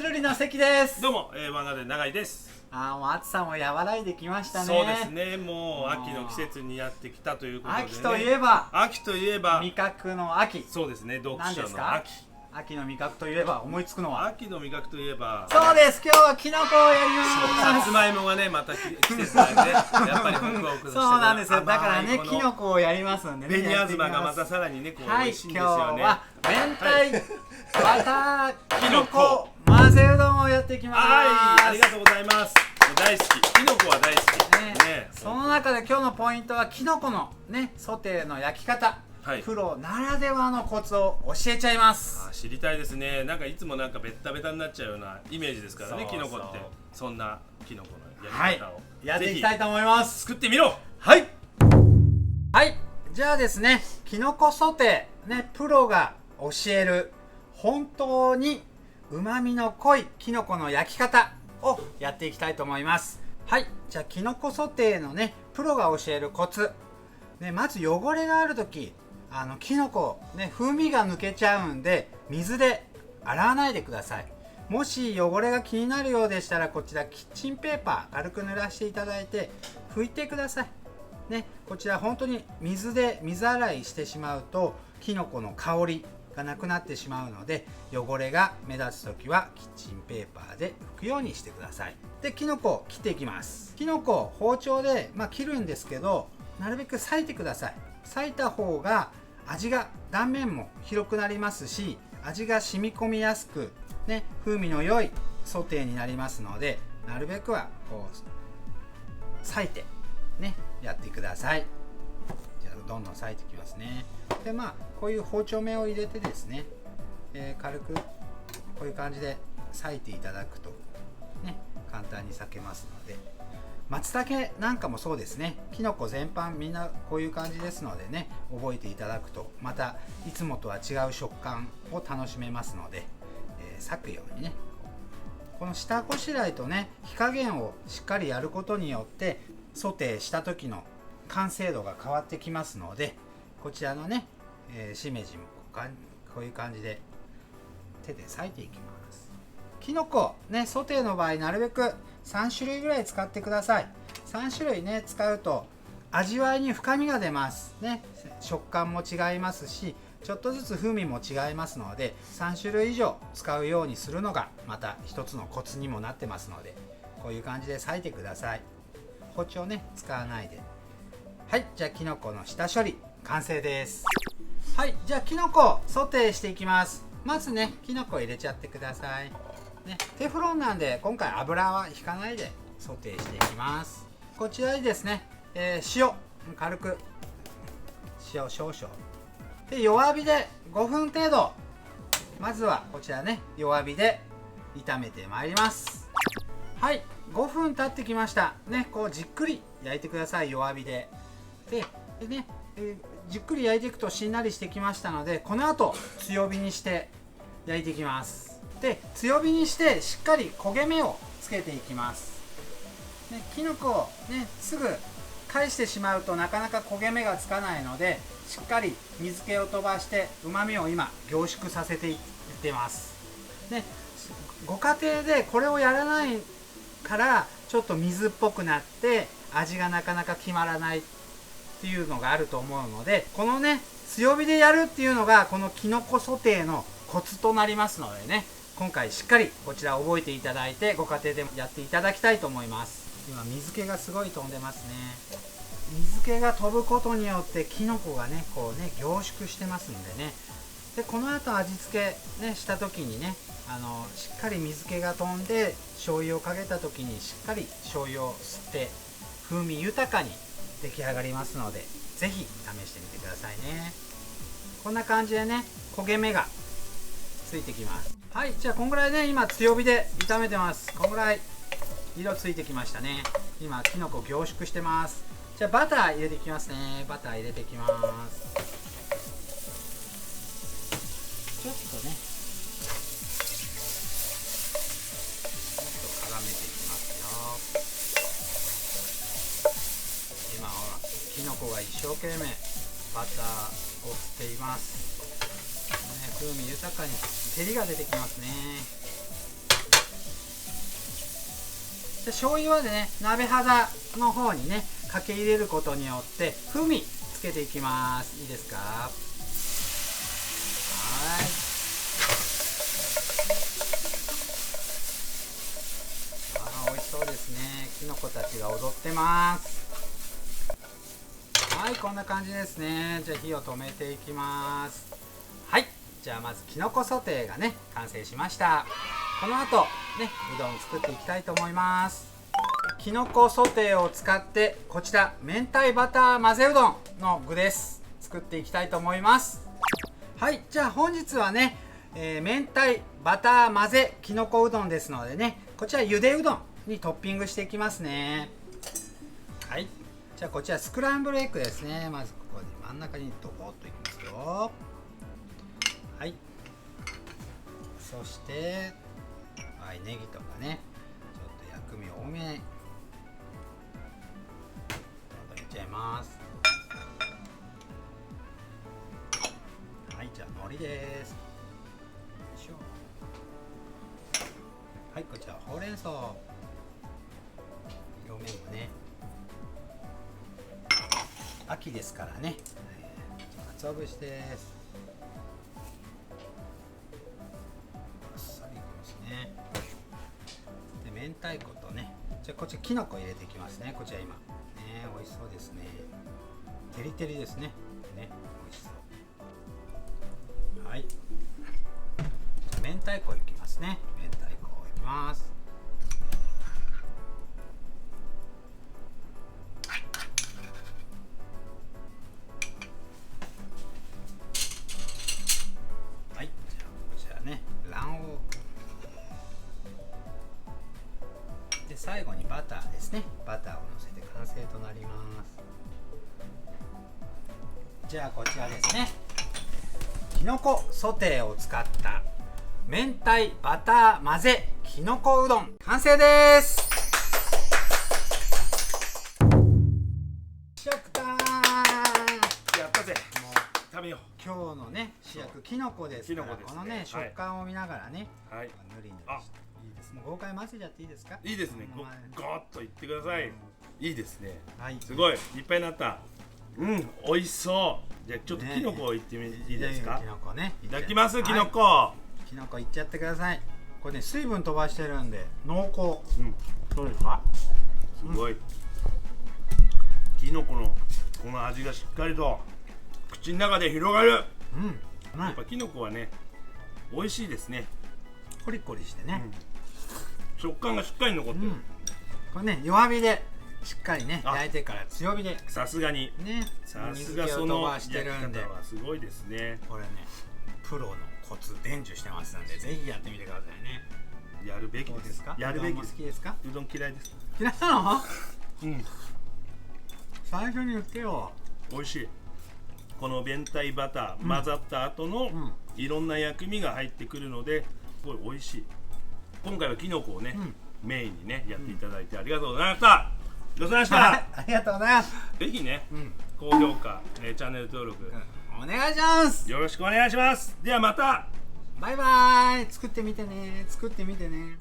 るりの関です。どうも、漫画で長井です。もう暑さも和らいできましたね。そうですね、もう秋の季節にやってきたということで、ね、秋といえば味覚の秋。そうですね、読書の秋。秋の味覚といえば思いつくのは、秋の味覚といえば、そうです、今日はキノコをやります。さつまいもがね、また季節なんで、やっぱりホクホクとして、そうなんですよ。だからね、キノコをやりますんでね。紅あずまがまたさらにね、こう美味しいんですよね。今日は明太バターキノコ混ぜうどんをやっていきます。はい、ありがとうございます。大好き、キノコは大好き。ね、その中で今日のポイントはキノコのね、ソテーの焼き方。はい、プロならではのコツを教えちゃいます。知りたいですね。なんかいつもなんかベッタベタになっちゃうようなイメージですからね、キノコって。そんなキノコのやり方を、やっていきたいと思います。作ってみろ。はい。はい。じゃあですね、キノコソテーね、プロが教える本当に旨味の濃いキノコの焼き方をやっていきたいと思います。はい。じゃあキノコソテーのね、プロが教えるコツ。ね、まず汚れがあるとき。キノコね、風味が抜けちゃうんで水で洗わないでください。もし汚れが気になるようでしたら、こちらキッチンペーパー軽く濡らしていただいて拭いてくださいね。こちら本当に水で水洗いしてしまうとキノコの香りがなくなってしまうので、汚れが目立つ時はキッチンペーパーで拭くようにしてください。で、キノコを切っていきます。キノコ包丁で、切るんですけど、なるべく裂いてください。裂いた方が味が断面も広くなりますし、味が染み込みやすく、ね、風味の良いソテーになりますので、なるべくはこう裂いてね、やってください。じゃあどんどん裂いていきますね。で、こういう包丁目を入れてですね、軽くこういう感じで裂いていただくとね、簡単に裂けますので。松茸なんかもそうですね。キノコ全般みんなこういう感じですのでね、覚えていただくとまたいつもとは違う食感を楽しめますので、裂くようにね、この下ごしらえとね、火加減をしっかりやることによってソテーした時の完成度が変わってきますので、こちらのね、しめじもこういう感じで手で裂いていきます。キノコね、ソテーの場合なるべく3種類ぐらい使ってください。3種類ね、使うと味わいに深みが出ますね。食感も違いますし、ちょっとずつ風味も違いますので、3種類以上使うようにするのがまた一つのコツにもなってますので、こういう感じで裂いてください。包丁ね、使わないで。はい、じゃあキノコの下処理完成です。はい、じゃあキノコソテーしていきます。まずね、キノコ入れちゃってくださいね。テフロンなんで今回油は引かないでソテーしていきます。こちらにですね、塩軽く、塩少々で、弱火で5分程度、まずはこちらね、弱火で炒めてまいります。はい、5分経ってきましたね。こうじっくり焼いてください、弱火で。でね、じっくり焼いていくとしんなりしてきましたので、この後強火にして焼いていきます。で、強火にしてしっかり焦げ目をつけていきます、ね。きのこをね、すぐ返してしまうとなかなか焦げ目がつかないので、しっかり水気を飛ばしてうまみを今凝縮させていってます。で、ご家庭でこれをやらないからちょっと水っぽくなって味がなかなか決まらないっていうのがあると思うので、このね、強火でやるっていうのがこのきのこソテーのコツとなりますのでね、今回しっかりこちら覚えていただいて、ご家庭でもやっていただきたいと思います。今水気がすごい飛んでますね。水気が飛ぶことによってきのこがね、こうね、凝縮してますんでね。で、この後味付けね、した時にね、しっかり水気が飛んで醤油をかけた時にしっかり醤油を吸って風味豊かに出来上がりますので、ぜひ試してみてくださいね。こんな感じでね、焦げ目がついてきます。はい、じゃあこんぐらいね、今強火で炒めてます。こんぐらい色ついてきましたね。今きのこ凝縮してます。じゃあバター入れていきますね。バター入れていきます。ちょっとね、絡めていきますよ。今ほら、きのこが一生懸命バターを振っています、ね、風味豊かに照りが出てきますね。で醤油はね鍋肌の方にねかけ入れることによって風味つけていきます。いいですか。はい。美味しそうですね。きのこたちが踊ってます。はい、こんな感じですね。じゃあ火を止めていきます。はい、じゃあまずきのこソテーがね完成しました。この後ねうどん作っていきたいと思います。きのこソテーを使ってこちら明太バター混ぜうどんの具です。作っていきたいと思います。はい、じゃあ本日はね、明太バター混ぜきのこうどんですのでね、こちらゆでうどんにトッピングしていきますね。はい、じゃあこちらスクランブルエッグですね。まずここで真ん中にドボッといきますよ。はい、そしてはい、ネギとかねちょっと薬味多めに入れちゃいます。はい、じゃあ海苔です。よいしょ。はい、こちらほうれん草、表面もね秋ですからね、鰹節です。あっさりいきますね。で明太子とね、じゃあこちらきのこ入れていきますね。こちら今ね美味しそうですね。テリテリですね。ね、美味しそう。はい、じゃあ明太子いきますね。明太子いきます。はい、じゃあこちらね卵黄で最後にバターですね。バターをのせて完成となります。じゃあこちらですね、きのこソテーを使った明太バター混ぜきのこうどん完成です。主役だー。やったぜ。もう食べよう。今日のね主役きのこですから、このね食感を見ながらね、はい、ぬりぬりしていいですね。豪快混ぜちゃっていいですか。いいですね。ゴーっといってください。いいですね。はい、すごいいっぱいになった。うん、美味しそう。じゃあちょっときのこをいってみていいですか。きのこね。いただきます。きのこ。きのこいっちゃってください。これね水分飛ばしてるんで濃厚。うん。どうですか。すごい。きのこのこの味がしっかりと口の中で広がる。うん。やっぱきのこはね美味しいですね。コリコリしてね。食感がしっかり残ってる。これね弱火でしっかりね焼いてから強火で。さすがにね。さすがその焼き方はすごいですね。これねプロのコツ伝授してますんでぜひやってみてくださいね。やるべきですか。やるべきです。好きですか。うどん嫌いです。嫌いなの？うん。最初に言ってよ。美味しい。この明太バター混ざった後のいろんな薬味が入ってくるのですごい美味しい。今回はきのこをね、メインにねやっていただいてありがとうございました。ごちそうさまでした。ありがとうございます。ぜひね、高評価、チャンネル登録お願いします。よろしくお願いします。ではまた。バイバイ。作ってみてね。作ってみてね。